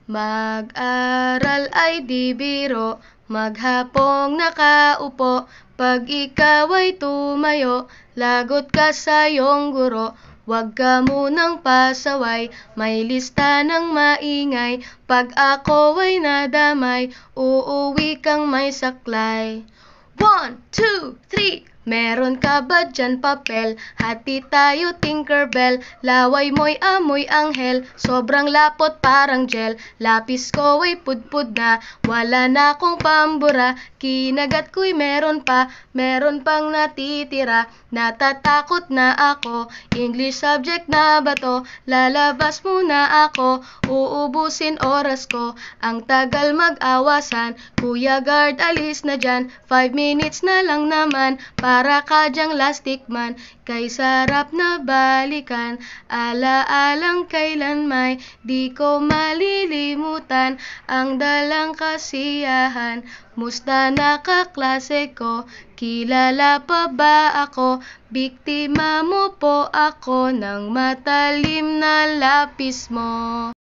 Mag-aral ay di biro, maghapong nakaupo. Pag ikaw ay tumayo, lagot ka sa iyong guro. Huwag ka munang pasaway, may lista ng maingay. Pag ako ay nadamay, uuwi kang may saklay. 1, 2, 3. Meron ka ba dyan papel? Hati tayo Tinkerbell. Laway mo'y amoy anghel, sobrang lapot parang gel. Lapis ko ay pudpud na, wala na akong pambura. Kinagat ko'y meron pang natitira. Natatakot na ako, English subject na ba to? Lalabas muna ako, uubusin oras ko. Ang tagal mag-awasan, Kuya Guard alis na dyan. 5 minutes na lang naman, para ka dyang lastic man. Kay sarap na balikan, alaalang kailan may di ko malilimutan. Ang dalang kasiyahan, musta na kaklase ko? Kilala pa ba ako? Biktima mo po ako ng matalim na lapis mo.